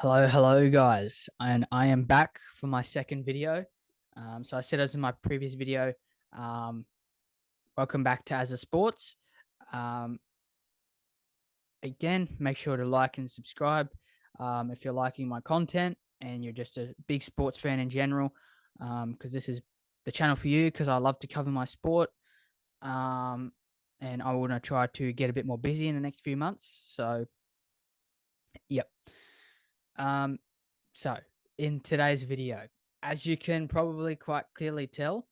Hello guys, and I am back for my second video. So I said as in my previous video, um, welcome back to As a Sports. Um, Again, make sure to like and subscribe if you're liking my content and you're just a big sports fan in general, because this is the channel for you. Because I love to cover my sport, and I want to try to get a bit more busy in the next few months. So, yep. Um, So, in today's video, as you can probably quite clearly tell,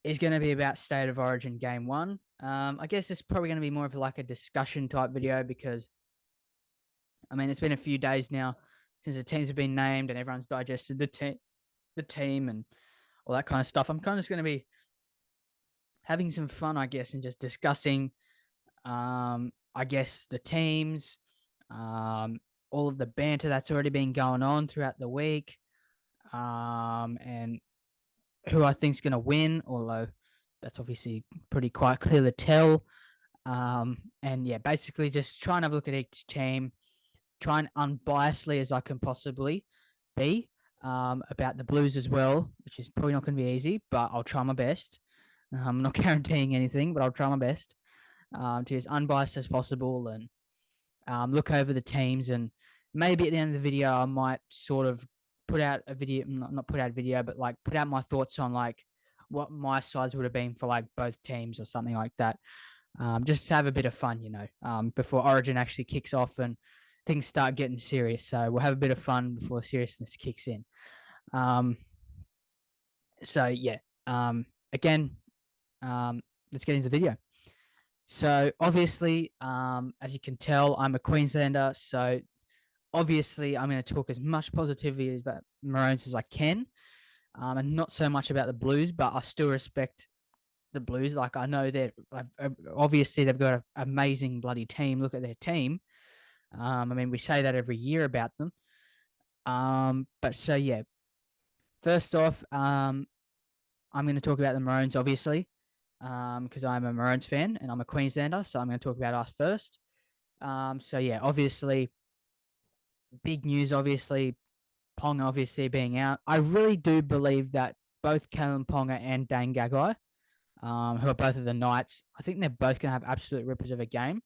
is going to be about State of Origin Game 1. I guess it's probably going to be more of like a discussion type video because, it's been a few days now since the teams have been named and everyone's digested the team and all that kind of stuff. I'm kind of just going to be having some fun, I guess, and just discussing, I guess, the teams, all of the banter that's already been going on throughout the week, and who I think's going to win, although that's obviously pretty quite clear to tell. And yeah, basically just trying to look at each team, trying unbiasedly as I can possibly be, about the Blues as well, which is probably not going to be easy, but I'll try my best. I'm not guaranteeing anything, but I'll try my best to be as unbiased as possible and look over the teams. And maybe at the end of the video, I might sort of put out a video, not put out a video, but like put out my thoughts on like what my sides would have been for like both teams or something like that. Just to have a bit of fun, before Origin actually kicks off and things start getting serious. So we'll have a bit of fun before seriousness kicks in. So yeah, again, let's get into the video. So obviously, as you can tell, I'm a Queenslander. So obviously, I'm going to talk as much positivity about Maroons as I can, and not so much about the Blues, but I still respect the Blues. Like, I know that obviously they've got an amazing bloody team. Look at their team. We say that every year about them. But so, yeah, first off, I'm going to talk about the Maroons, obviously, because I'm a Maroons fan and I'm a Queenslander. So I'm going to talk about us first. So, yeah, obviously, big news, obviously, Ponga obviously being out. I really do believe that both Kalen Ponga and Dane Gagai, who are both of the Knights, I think they're both going to have absolute rippers of a game.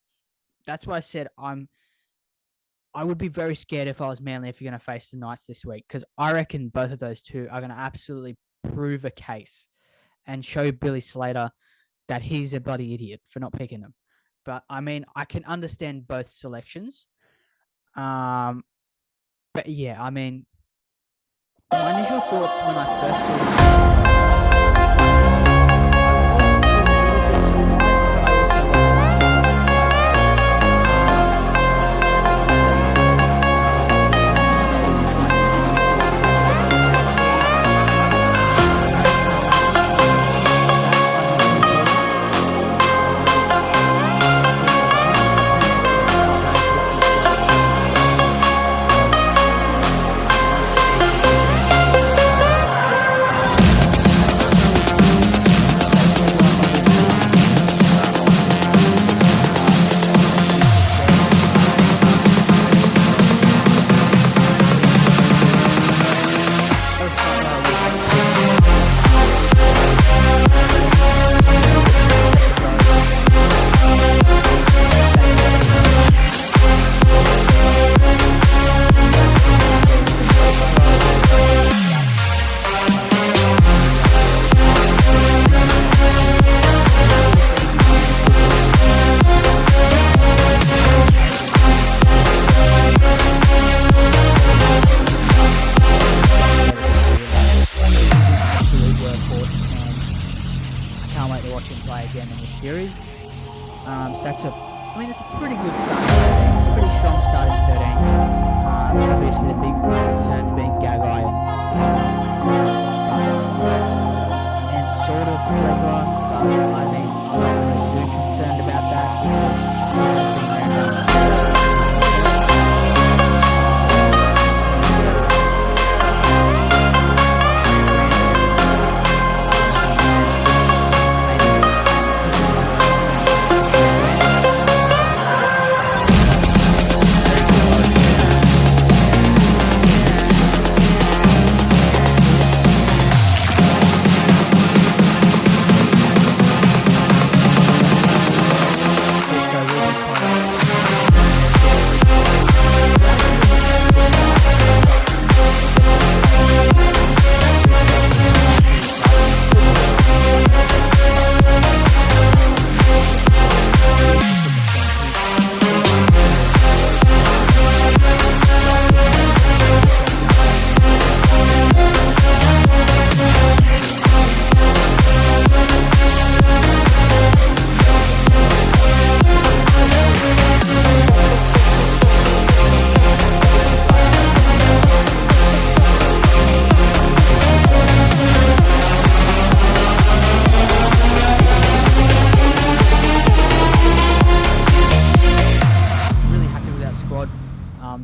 That's why I said I would be very scared if I was Manly if you're going to face the Knights this week, because I reckon both of those two are going to absolutely prove a case and show Billy Slater that he's a bloody idiot for not picking them. But, I can understand both selections. But, yeah, my initial thoughts when I first saw series. So that's it's a pretty good start. Pretty strong start in 13. Obviously, the big concerns being Gagai and sort of Flegler, but I'm not really too concerned about that.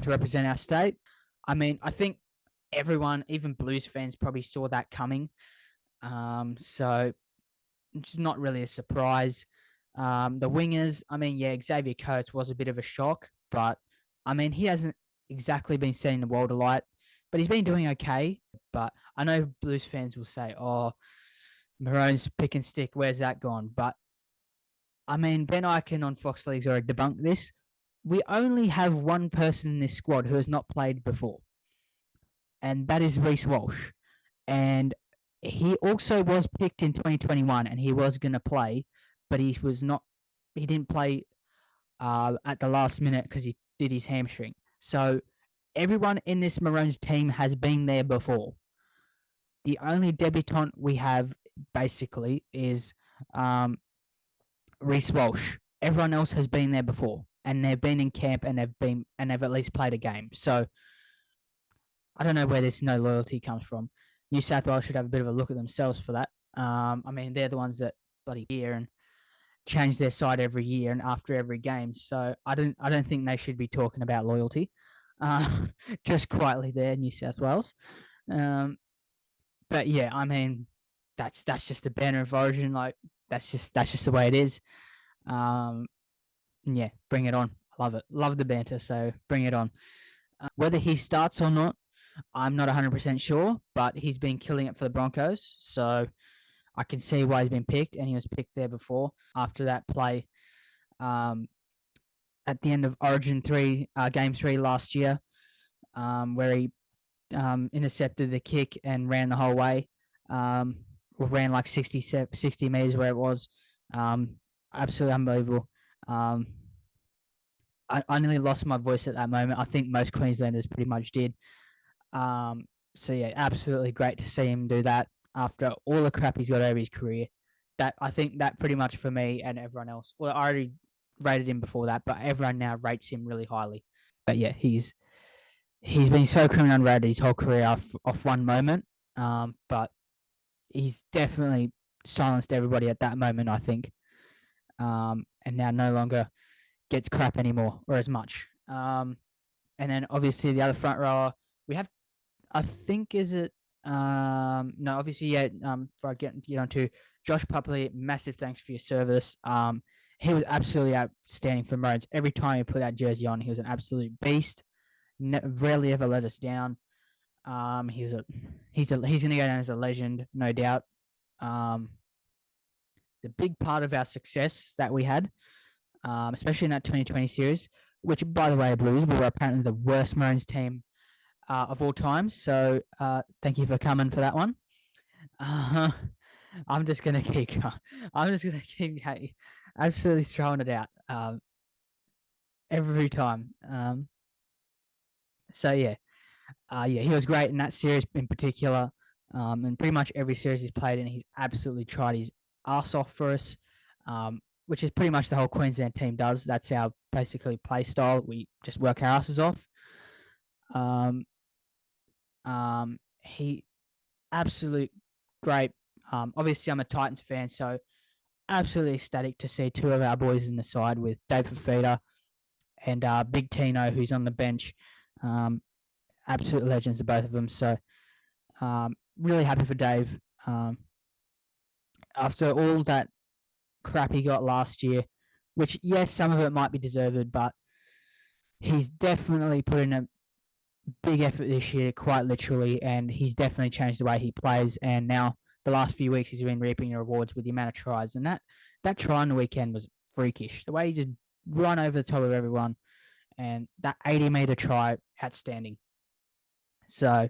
to represent our state. I mean, I think everyone, even Blues fans, probably saw that coming. So it's not really a surprise. The wingers, I mean, yeah, Xavier Coates was a bit of a shock, but I mean, he hasn't exactly been setting the world alight, but he's been doing okay. But I know Blues fans will say, "Oh, Maroon's pick and stick, where's that gone?" But I mean, Ben Eichen on Fox League's already debunked this. We only have one person in this squad who has not played before, and that is Reece Walsh. And he also was picked in 2021, and he was going to play, but he was not. He didn't play at the last minute because he did his hamstring. So everyone in this Maroons team has been there before. The only debutant we have basically is Reece Walsh. Everyone else has been there before, and they've been in camp, and they've at least played a game. So I don't know where this no loyalty comes from. New South Wales should have a bit of a look at themselves for that. I mean, they're the ones that bloody year and change their side every year and after every game. So I don't think they should be talking about loyalty. Uh, just quietly there, New South Wales. Um, but yeah, I mean, that's just the banner of origin. Like that's just the way it is. Um, yeah, bring it on. I love it. Love the banter. So bring it on. Whether he starts or not, I'm not 100% sure, but he's been killing it for the Broncos. So I can see why he's been picked, and he was picked there before. After that play, um, at the end of Origin 3, Game 3 last year, where he intercepted the kick and ran the whole way, or ran like 60 meters where it was. Absolutely unbelievable. I nearly lost my voice at that moment. I think most Queenslanders pretty much did. So yeah, absolutely great to see him do that after all the crap he's got over his career. That I think that pretty much for me and everyone else. Well, I already rated him before that, but everyone now rates him really highly. But yeah, he's been so criminally underrated his whole career off one moment. But he's definitely silenced everybody at that moment, I think. And now no longer gets crap anymore or as much. And then obviously the other front rower we have, I think, is it? No, obviously, yeah. Before I get on to Josh Pupley, massive thanks for your service. He was absolutely outstanding for Maroons. Every time he put that jersey on, he was an absolute beast. Rarely ever let us down. He's going to go down as a legend, no doubt. The big part of our success that we had, especially in that 2020 series, which, by the way, Blues, we were apparently the worst Maroons team of all time. So thank you for coming for that one. I'm just gonna keep. I'm just gonna keep absolutely throwing it out every time. So yeah, he was great in that series in particular, and pretty much every series he's played in, he's absolutely tried his ass off for us, which is pretty much the whole Queensland team does. That's our basically play style. We just work our asses off. He absolute great. Obviously, I'm a Titans fan, so absolutely ecstatic to see two of our boys in the side with Dave Fafita and Big Tino, who's on the bench. Absolute legends, of both of them. So really happy for Dave. After all that crap he got last year, which, yes, some of it might be deserved, but he's definitely put in a big effort this year, quite literally, and he's definitely changed the way he plays. And now the last few weeks, he's been reaping the rewards with the amount of tries. And that try on the weekend was freakish. The way he just run over the top of everyone, and that 80-meter try, outstanding. So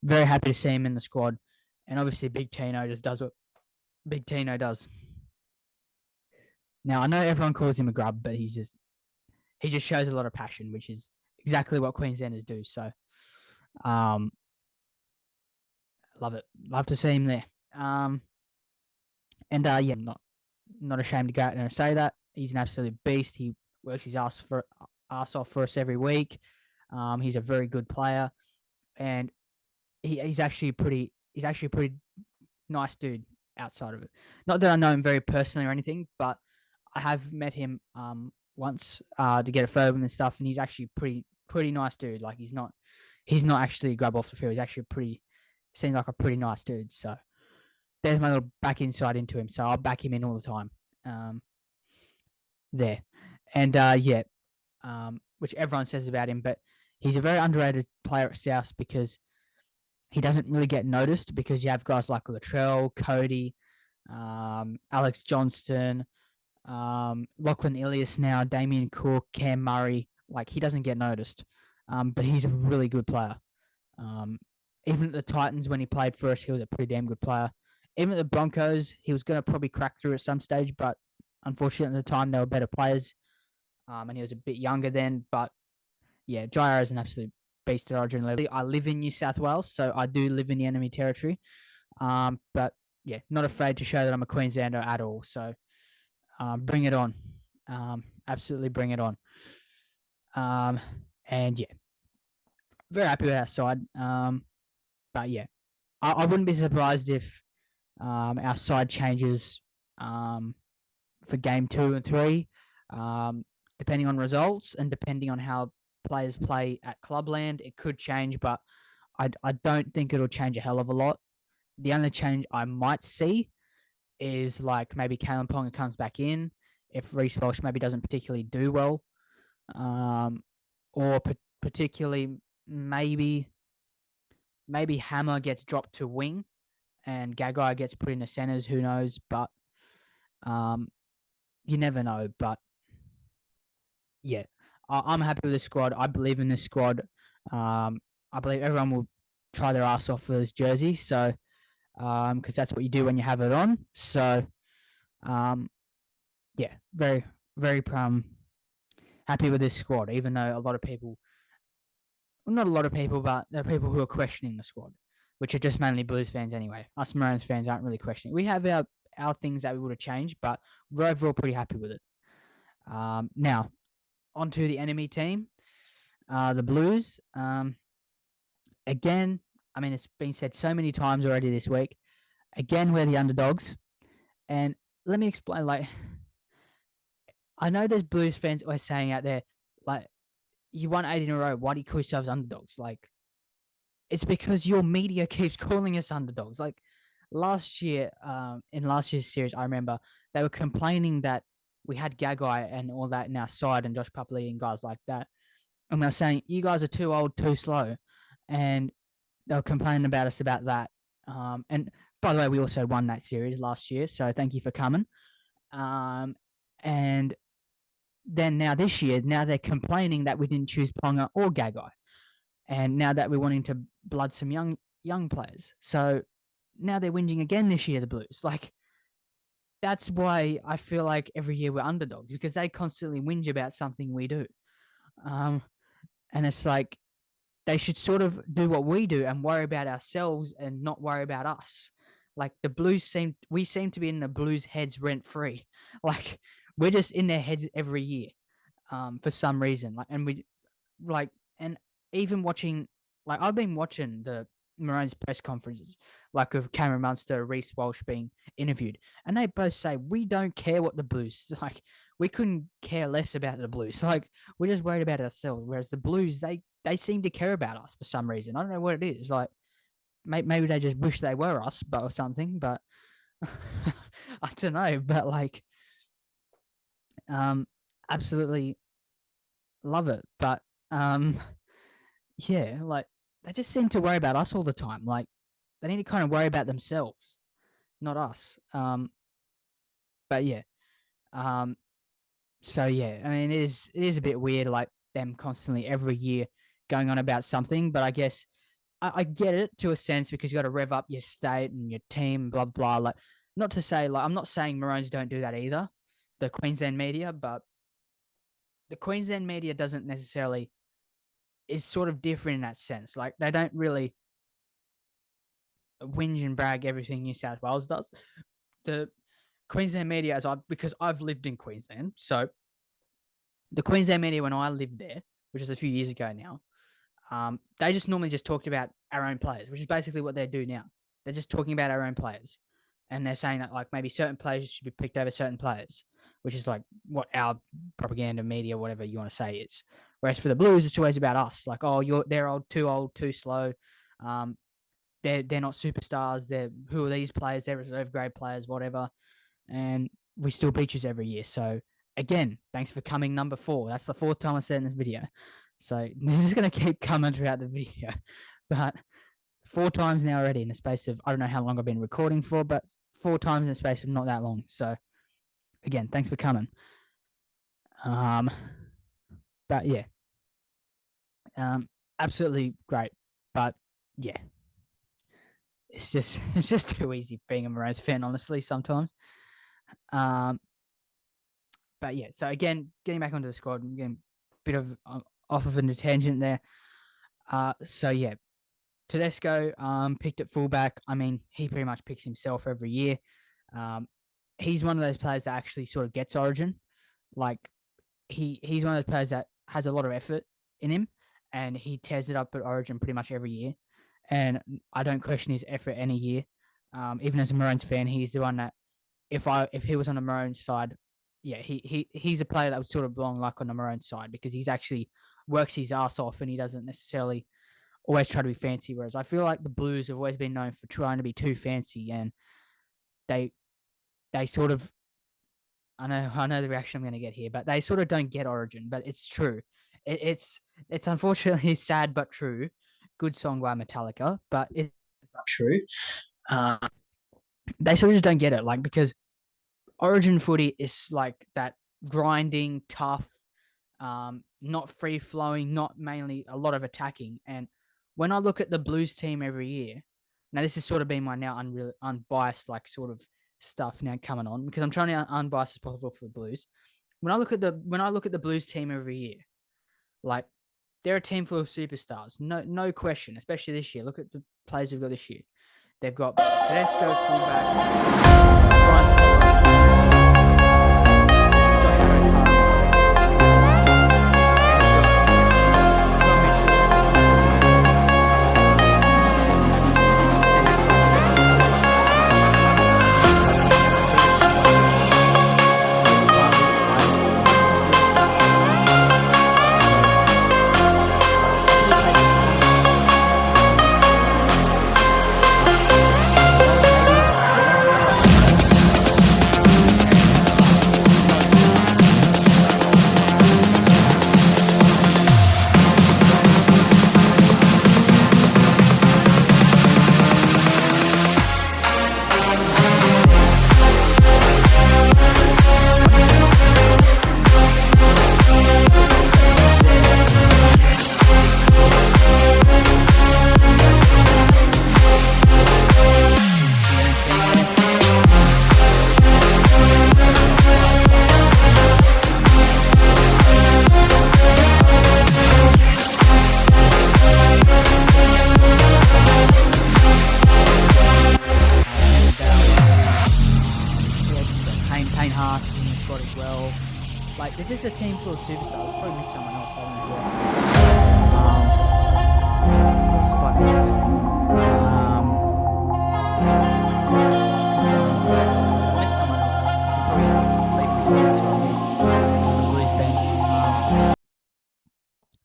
very happy to see him in the squad. And obviously, Big Tino just does what Big Tino does. Now I know everyone calls him a grub, but he just shows a lot of passion, which is exactly what Queenslanders do. So, love it. Love to see him there. And yeah, not ashamed to go out there and say that he's an absolute beast. He works his ass off for us every week. He's a very good player, and he's actually pretty nice dude outside of it. Not that I know him very personally or anything, but I have met him once to get a photo with him and stuff, and he's actually pretty pretty nice dude. Like he's not actually a grub off the field. He's actually seems like a pretty nice dude. So there's my little back insight into him. So I'll back him in all the time. There, and which everyone says about him, but he's a very underrated player at South because he doesn't really get noticed because you have guys like Latrell, Cody, Alex Johnston, Lachlan Ilias now, Damien Cook, Cam Murray. Like he doesn't get noticed, but he's a really good player. Even at the Titans when he played for us, he was a pretty damn good player. Even at the Broncos, he was going to probably crack through at some stage, but unfortunately at the time they were better players, and he was a bit younger then. But yeah, Jairo is an absolute beast at Origin level. I live in New South Wales, so I do live in the enemy territory. But yeah, not afraid to show that I'm a Queenslander at all. So bring it on. Absolutely bring it on. And yeah, very happy with our side. But yeah, I wouldn't be surprised if our side changes for game 2 and 3, depending on results and depending on how players play at Clubland. It could change, but I don't think it'll change a hell of a lot. The only change I might see is like maybe Kalen Ponga comes back in if Reece Walsh maybe doesn't particularly do well, or particularly maybe Hammer gets dropped to wing and Gagai gets put in the centers. Who knows? But you never know. But yeah, I'm happy with the squad. I believe in this squad. I believe everyone will try their ass off for this jersey. So, because that's what you do when you have it on. So, yeah, very, very happy with this squad. Even though a lot of people, well, not a lot of people, but there are people who are questioning the squad, which are just mainly Blues fans anyway. Us Maroons fans aren't really questioning. We have our things that we would have changed, but we're overall pretty happy with it. Now, onto the enemy team, the Blues. Again, I mean, it's been said so many times already this week. Again, we're the underdogs. And let me explain, like, I know there's Blues fans always saying out there, like, you won 8 in a row. Why do you call yourselves underdogs? Like, it's because your media keeps calling us underdogs. Like, last year, in last year's series, I remember they were complaining that we had Gagai and all that in our side and Josh Pupley and guys like that. And they're saying, you guys are too old, too slow. And they were complaining about us about that. And by the way, we also won that series last year. So thank you for coming. And then now this year, now they're complaining that we didn't choose Ponga or Gagai. And now that we're wanting to blood some young players. So now they're whinging again this year, the Blues. Like, that's why I feel like every year we're underdogs, because they constantly whinge about something we do. And it's like they should sort of do what we do and worry about ourselves and not worry about us. Like the Blues we seem to be in the Blues' heads rent free. Like we're just in their heads every year, for some reason. And even watching, like I've been watching the Maroons press conferences, like of Cameron Munster, Reece Walsh being interviewed, and they both say we don't care what the Blues like. We couldn't care less about the Blues. Like we're just worried about ourselves. Whereas the Blues, they seem to care about us for some reason. I don't know what it is. Like maybe they just wish they were us, or something. But I don't know. But like, absolutely love it. But yeah, like they just seem to worry about us all the time. Like they need to kind of worry about themselves, not us. But yeah. So yeah, I mean, it is a bit weird, like them constantly every year going on about something. But I guess I get it to a sense because you got to rev up your state and your team, blah blah. Like, not to say like I'm not saying Maroons don't do that either, the Queensland media, but the Queensland media doesn't necessarily is sort of different in that sense. Like they don't really whinge and brag everything New South Wales does. The Queensland media, because I've lived in Queensland, so the Queensland media when I lived there, which is a few years ago now, they just normally just talked about our own players, which is basically what they do now. They're just talking about our own players, and they're saying that like maybe certain players should be picked over certain players, which is like what our propaganda media, whatever you want to say, is Whereas for the Blues, it's always about us. Like, oh, they're old, too slow. Um, they're not superstars. Who are these players? They're reserve grade players, whatever. And we still beat you every year. So again, thanks for coming number 4. That's the 4th time I said in this video. So they're just gonna keep coming throughout the video. But 4 times now already in the space of, I don't know how long I've been recording for, but 4 times in the space of not that long. So again, thanks for coming. But yeah, absolutely great. But yeah, it's just too easy being a Maroons fan, honestly, sometimes. But yeah, so again, getting back onto the squad, getting a bit of off of a tangent there. So yeah, Tedesco picked at fullback. I mean, he pretty much picks himself every year. He's one of those players that actually sort of gets Origin. Like he's one of those players that has a lot of effort in him, and he tears it up at Origin pretty much every year. And I don't question his effort any year. Even as a Maroons fan, he's the one that if he was on the Maroons side, yeah, he's a player that would sort of belong like on the Maroons side because he's actually works his ass off and he doesn't necessarily always try to be fancy. Whereas I feel like the Blues have always been known for trying to be too fancy, and they sort of I know the reaction I'm going to get here, but they sort of don't get Origin. But it's true. It's unfortunately sad but true. Good song by Metallica, but it's true. They sort of just don't get it, like because Origin footy is like that grinding, tough, not free flowing, not mainly a lot of attacking. And when I look at the Blues team every year, now this has sort of been my now unbiased like sort of stuff now coming on because I'm trying to unbiased as possible for the Blues. When I look at the Blues team every year, like they're a team full of superstars, no question. Especially this year, look at the players they've got this year. They've got Tedesco fullback, Like, they're just a team full of superstars. I'll probably miss someone else. I don't know who else.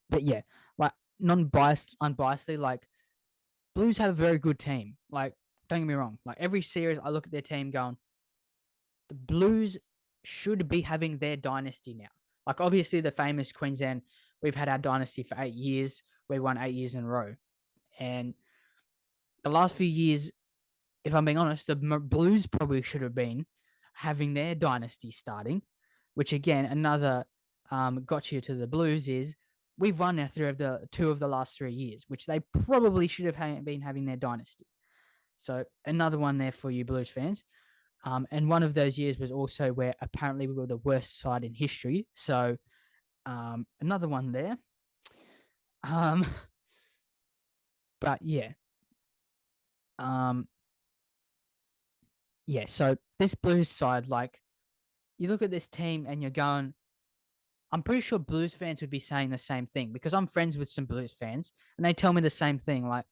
But yeah, like unbiasedly, like Blues have a very good team. Like, don't get me wrong. Like every series, I look at their team going, the Blues should be having their dynasty now. Like obviously the famous Queensland, we've had our dynasty for 8 years. We won 8 years in a row. And the last few years, if I'm being honest, the Blues probably should have been having their dynasty starting, which again, another gotcha to the Blues is we've won now two of the last 3 years, which they probably should have been having their dynasty. So another one there for you Blues fans. And one of those years was also where apparently we were the worst side in history. So another one there. But yeah. Yeah, so this Blues side, like, you look at this team and you're going, I'm pretty sure Blues fans would be saying the same thing because I'm friends with some Blues fans and they tell me the same thing. Like,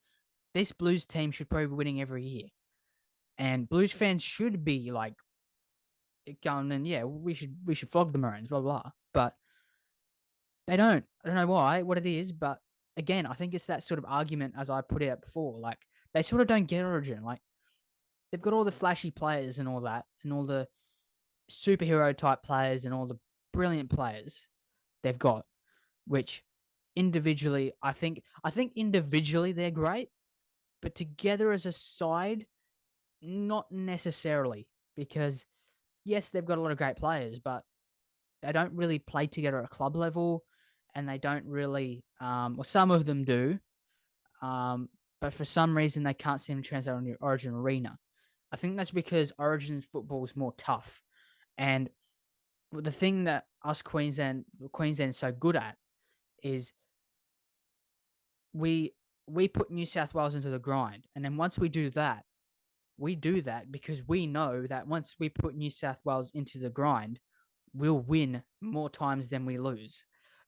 this Blues team should probably be winning every year. And Blues fans should be like going and yeah, we should flog the Maroons, blah blah. But They don't. I don't know why, what it is, but again, I think it's that sort of argument as I put out before. Like they sort of don't get Origin. Like they've got all the flashy players and all that, and all the superhero type players and all the brilliant players they've got, which individually I think individually they're great, but together as a side, not necessarily. Because yes, they've got a lot of great players, but they don't really play together at club level, and they don't really, well, some of them do, um, but for some reason they can't seem to translate on the Origin arena. I think that's because Origin football is more tough, and the thing that us Queensland's so good at is we we put New South Wales into the grind, and then once we do that because we know that once we put New South Wales into the grind, we'll win more times than we lose,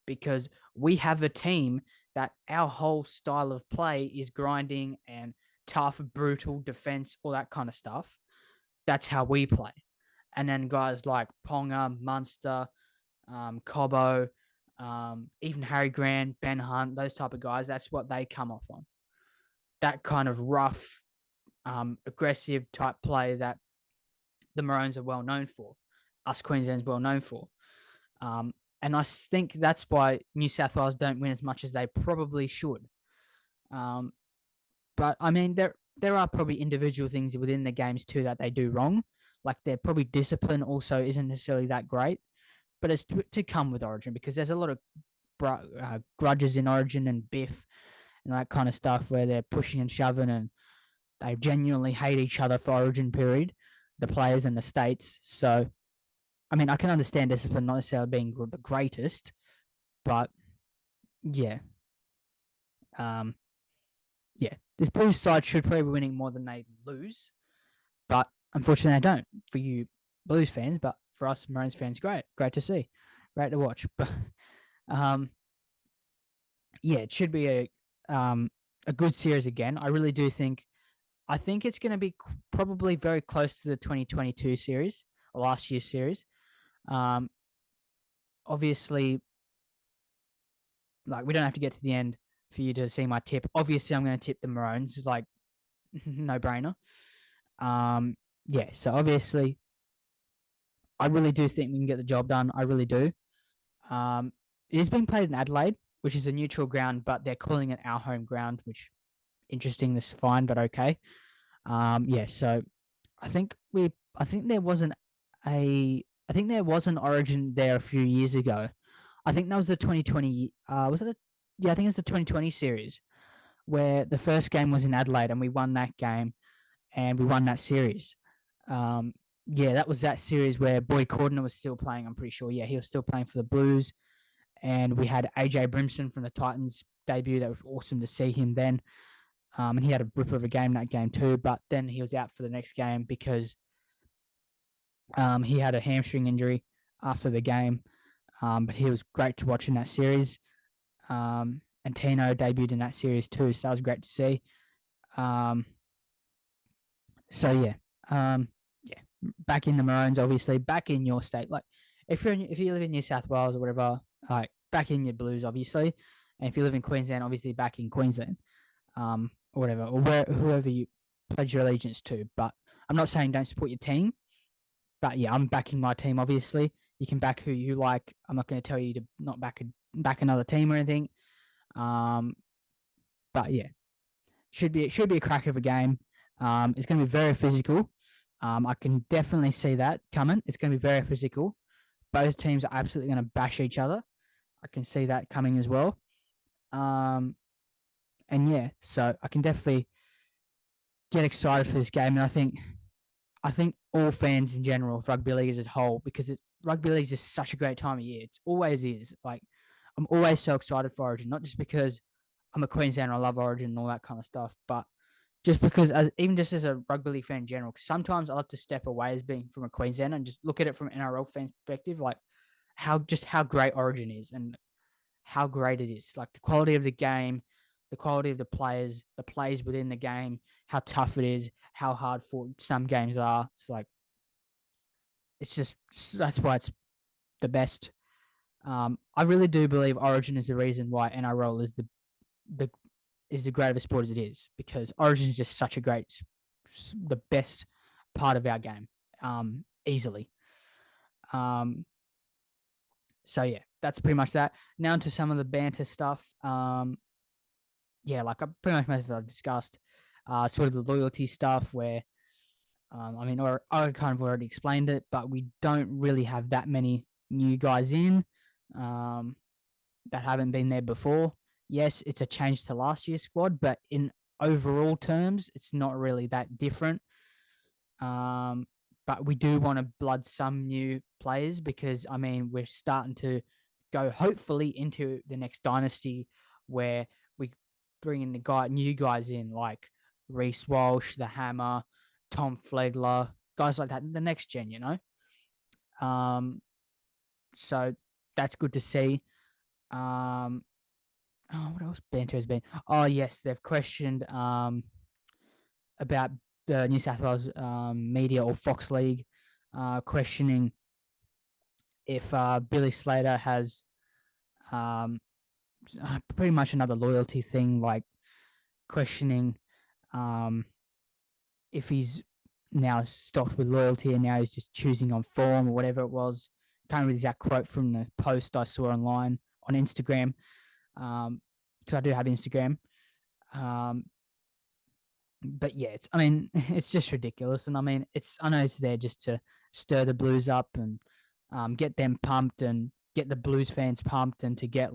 because we have a team that our whole style of play is grinding and tough, brutal defense, all that kind of stuff. That's how we play. And then guys like Ponga, Munster, Cobbo, even Harry Grant, Ben Hunt, those type of guys, that's what they come off on. That kind of rough, aggressive type play that the Maroons are well known for, us Queensland's well known for. And I think that's why New South Wales don't win as much as they probably should. Um, but I mean, there are probably individual things within the games too that they do wrong. Like their probably discipline also isn't necessarily that great, but it's to come with Origin, because there's a lot of grudges in Origin and Biff and that kind of stuff where they're pushing and shoving, and they genuinely hate each other for Origin period, the players and the states. So I mean, I can understand discipline not necessarily being the greatest, but yeah, um, yeah, this Blues side should probably be winning more than they lose, but unfortunately they don't. For you Blues fans, but for us Maroons fans, great to see, great to watch. But um, yeah, it should be a good series again. I really do think. I think it's going to be probably very close to the 2022 series, or last year's series. Um, Obviously, like we don't have to get to the end for you to see my tip. Obviously, I'm going to tip the Maroons, like no brainer. Um, yeah, so obviously, I really do think we can get the job done. I really do. It is being played in Adelaide, which is a neutral ground, but they're calling it our home ground, which interesting. This is fine, but okay. Yeah, so I think there wasn't I think there was an Origin there a few years ago. I think that was the 2020. Was it? Yeah, I think it was the 2020 series where the first game was in Adelaide and we won that game and we won that series. Um, yeah, that was that series where Boy Cordner was still playing. I'm pretty sure. Yeah, he was still playing for the Blues, and we had AJ Brimson from the Titans debut. That was awesome to see him then. And he had a ripper of a game that game too. But then he was out for the next game because he had a hamstring injury after the game. But he was great to watch in that series. And Tino debuted in that series too, so that was great to see. Um, so yeah, back in the Maroons, obviously, back in your state. Like if you live in New South Wales or whatever, like back in your Blues, obviously, and if you live in Queensland, obviously back in Queensland, or whatever, or whoever you pledge your allegiance to. But I'm not saying don't support your team, but yeah, I'm backing my team. Obviously, you can back who you like. I'm not going to tell you to not back another team or anything. Um, but yeah, should be a crack of a game. It's going to be very physical. I can definitely see that coming. It's going to be very physical. Both teams are absolutely going to bash each other. I can see that coming as well. Um, and yeah, so I can definitely get excited for this game. And I think all fans in general of rugby league as a whole, because rugby league is just such a great time of year. It always is. Like I'm always so excited for Origin, not just because I'm a Queenslander, I love Origin and all that kind of stuff, but just because even just as a rugby league fan in general, because sometimes I like to step away as being from a Queenslander and just look at it from an NRL fan perspective, like how great Origin is and how great it is. Like the quality of the game, the quality of the plays within the game, how tough it is, how hard fought some games are. It's like it's just that's why it's the best I really do believe Origin is the reason why NRL is the is the great of a sport as it is, because Origin is just such a the best part of our game, easily. So yeah, that's pretty much that. Now to some of the banter stuff. Yeah, like I pretty much most of it I've discussed. Sort of the loyalty stuff where, I mean, or I kind of already explained it, but we don't really have that many new guys in, um, that haven't been there before. Yes, it's a change to last year's squad, but in overall terms, it's not really that different. Um, but we do want to blood some new players because, I mean, we're starting to go hopefully into the next dynasty where we bring in new guys in like Reese Walsh, the Hammer, Tom Flegler, guys like that. The next gen, you know. Um, so that's good to see. Um, oh, what else? Banter has been. Oh yes, they've questioned about the New South Wales media or Fox League questioning if Billy Slater has um, pretty much another loyalty thing, like questioning um, if he's now stopped with loyalty and now he's just choosing on form or whatever it was. Can't read the exact quote from the post I saw online on Instagram, because I do have Instagram. Um, but yeah, I mean, it's just ridiculous, and I mean, I know it's there just to stir the Blues up and get them pumped and get the Blues fans pumped and to get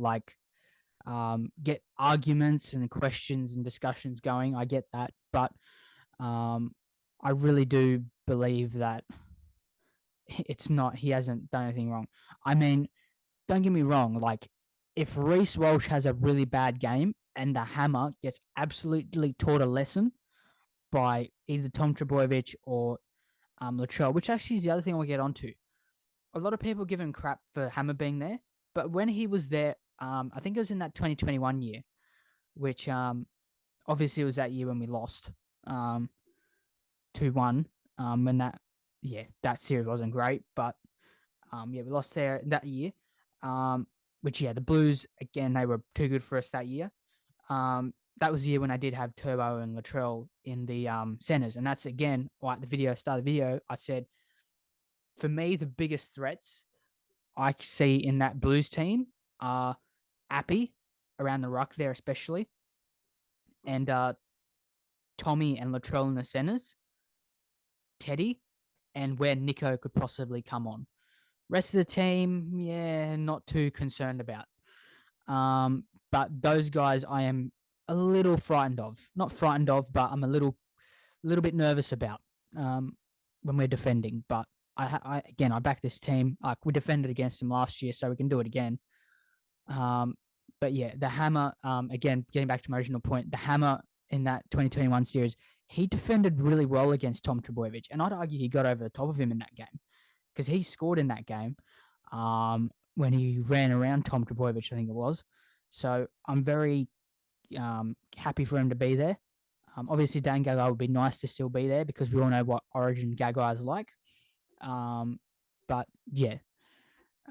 get arguments and questions and discussions going. I get that, but um, I really do believe that it's not. He hasn't done anything wrong. I mean, don't get me wrong. Like, if Reese Walsh has a really bad game and the Hammer gets absolutely taught a lesson by either Tom Trebojevic or Latrell, which actually is the other thing I'll get onto. A lot of people give him crap for Hammer being there, but when he was there, I think it was in that 2021 year, which obviously was that year when we lost 2-1. When that series wasn't great, but yeah, we lost there that year. Which the Blues again, they were too good for us that year. That was the year when I did have Turbo and Latrell in the centers, and that's again like start of the video. I said, for me, the biggest threats I see in that Blues team are Appy around the ruck there, especially, and Tommy and Latrell in the centers, Teddy, and where Nico could possibly come on. Rest of the team, yeah, not too concerned about. But those guys, I am a little frightened of. Not frightened of, but I'm a little bit nervous about when we're defending. But I back this team. Like, we defended against them last year, so we can do it again. But yeah, the Hammer. Again, getting back to my original point, the Hammer in that 2021 series, he defended really well against Tom Trebojevic, and I'd argue he got over the top of him in that game because he scored in that game when he ran around Tom Trebojevic, I think it was. So I'm very happy for him to be there. Obviously, Dan Gagai would be nice to still be there because we all know what Origin Gagai is like. But yeah,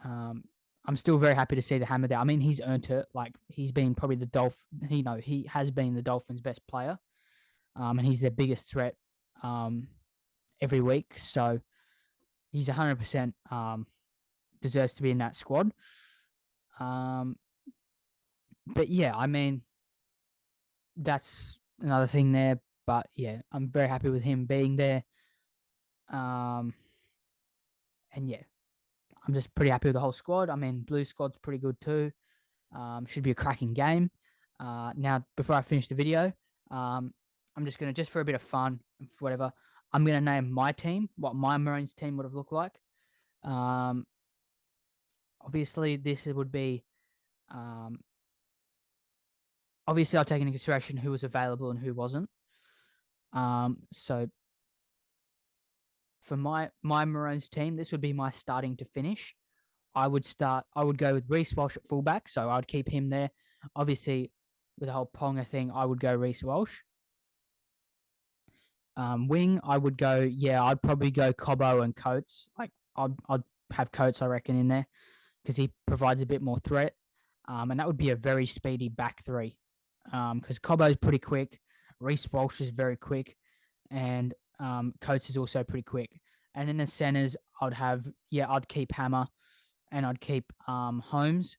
I'm still very happy to see the Hammer there. I mean, he's earned it. Like, he's been probably he has been the Dolphins' best player, and he's their biggest threat every week. So he's 100% deserves to be in that squad. But yeah, I mean, that's another thing there. But yeah, I'm very happy with him being there. And yeah, I'm just pretty happy with the whole squad. I mean, Blue squad's pretty good too. Should be a cracking game. Now, before I finish the video, I'm just gonna, just for a bit of fun, whatever, I'm gonna name my team, what my Maroons team would have looked like. Obviously, this would be. Obviously, I'll take into consideration who was available and who wasn't. So for my Maroons team, this would be my starting to finish. I would go with Reece Walsh at fullback, so I'd keep him there. Obviously, with the whole Ponga thing, I would go Reece Walsh. Wing, I would go. Yeah, I'd probably go Cobbo and Coates. Like, I'd have Coates, I reckon, in there. because he provides a bit more threat. And that would be a very speedy back three, because Cobbo's pretty quick, Reece Walsh is very quick, and Coates is also pretty quick. And in the centers, I'd keep Hammer, and I'd keep Holmes.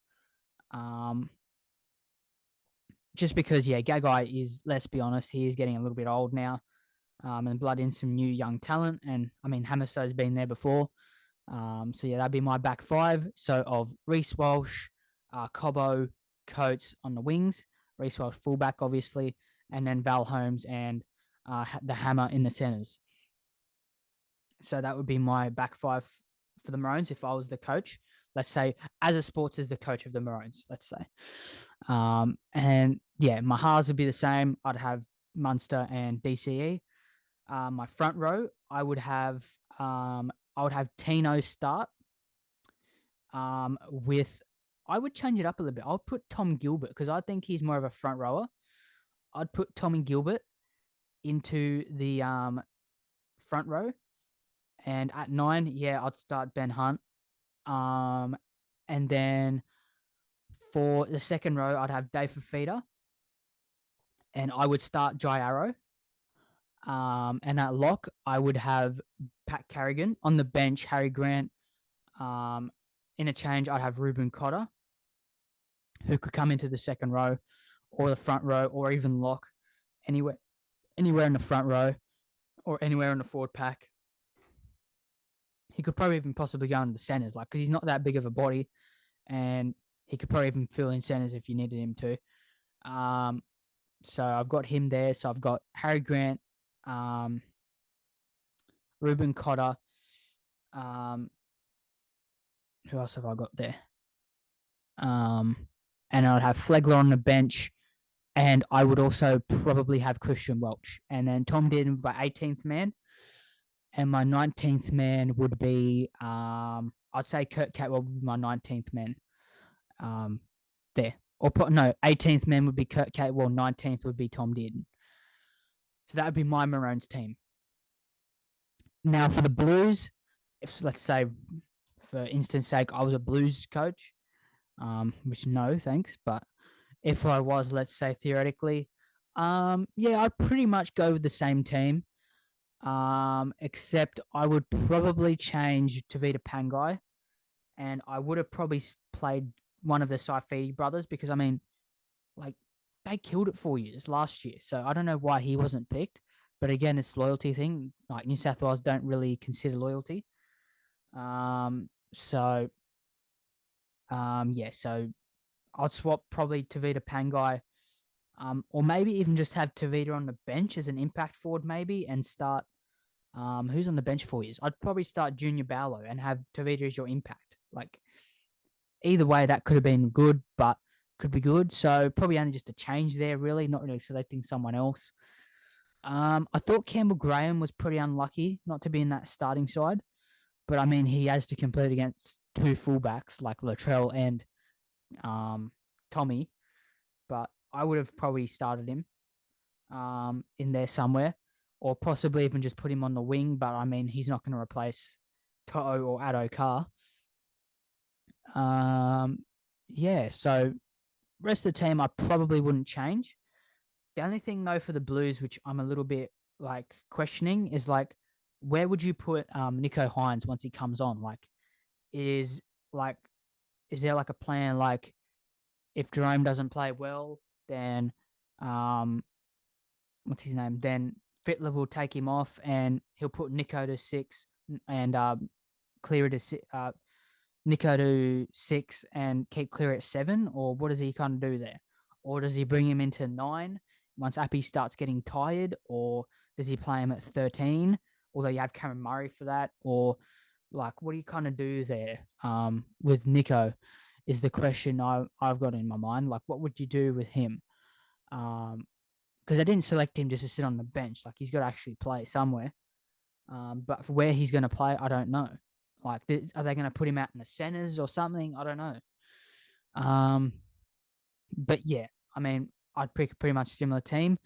Just because, Gagai is, let's be honest, he is getting a little bit old now, and blood in some new young talent. And I mean, Hammerstone's been there before. That'd be my back five. So of Reece Walsh, Cobbo, Coates on the wings, Reece Walsh fullback, obviously, and then Val Holmes and the Hammer in the centers. So that would be my back five for the Maroons if I was the coach. Let's say, as a sports as the coach of the Maroons, let's say. And yeah, my halves would be the same. I'd have Munster and DCE. My front row, I would have Tino start. With I would change it up a little bit. I'll put Tom Gilbert because I think he's more of a front rower. I'd put Tommy Gilbert into the front row, and at 9, I'd start Ben Hunt. And then for the second row, I'd have Dave Fafita, and I would start Jai Arrow. And at lock, I would have Pat Carrigan. On the bench, Harry Grant. In a change, I'd have Ruben Cotter, who could come into the second row or the front row or even lock anywhere in the front row or anywhere in the forward pack. He could probably even possibly go in the centers, because he's not that big of a body, and he could probably even fill in centers if you needed him to. So I've got him there. So I've got Harry Grant, Ruben Cotter. Who else have I got there? And I'd have Flegler on the bench, and I would also probably have Christian Welch, and then Tom Dearden by 18th man, and my 19th man would be I'd say Kurt Catwell would be my 19th man. There. 18th man would be Kurt Catwell, 19th would be Tom Dearden. So that would be my Maroons team. Now for the Blues, if let's say, for instance sake, I was a Blues coach, which no thanks, but if I was, let's say theoretically, I'd pretty much go with the same team, except I would probably change Tavita Pangai, and I would have probably played one of the Saifidi brothers, because I mean, they killed it 4 years last year, so I don't know why he wasn't picked. But again, it's loyalty thing. Like, New South Wales don't really consider loyalty. So I'd swap probably Tavita Pangai, or maybe even just have Tavita on the bench as an impact forward, maybe, and start. Who's on the bench 4 years? I'd probably start Junior Barlow and have Tavita as your impact. Like, either way, that could have been good, but could be good. So probably only just a change there, really, not really selecting someone else. I thought Campbell Graham was pretty unlucky not to be in that starting side, but I mean, he has to compete against two fullbacks like Latrell and Tommy. But I would have probably started him in there somewhere, or possibly even just put him on the wing. But I mean, he's not going to replace To'o or Addo Carr. So rest of the team I probably wouldn't change. The only thing though for the Blues, which I'm a little bit questioning, is where would you put Nico Hines once he comes on? Is there a plan if Jerome doesn't play well, then what's his name? Then Fittler will take him off and he'll put Nico to 6 and Clear to Nico to 6 and keep Clear at 7, or what does he kind of do there? Or does he bring him into 9 once Appy starts getting tired, or does he play him at 13? Although you have Cameron Murray for that, or what do you kind of do there with Nico? Is the question I've got in my mind. What would you do with him? Because I didn't select him just to sit on the bench. He's got to actually play somewhere. But for where he's going to play, I don't know. Are they going to put him out in the centers or something? I don't know. But yeah, I mean, I'd pick a pretty much similar team.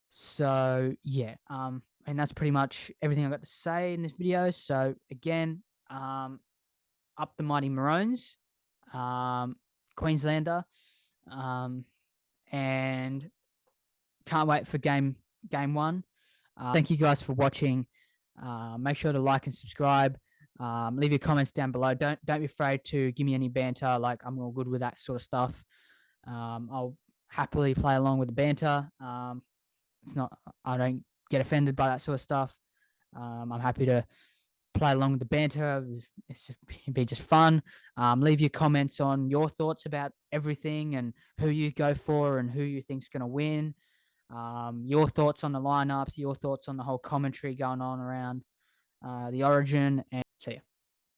So yeah, and that's pretty much everything I got to say in this video. So again, up the mighty Maroons, Queenslander, and can't wait for game one. Thank you guys for watching. Make sure to like and subscribe. Leave your comments down below. Don't be afraid to give me any banter. Like, I'm all good with that sort of stuff. I'll happily play along with the banter. It's not, I don't get offended by that sort of stuff. I'm happy to play along with the banter. It'd be just fun. Leave your comments on your thoughts about everything and who you go for and who you think's going to win. Your thoughts on the lineups, your thoughts on the whole commentary going on around the Origin, and see ya.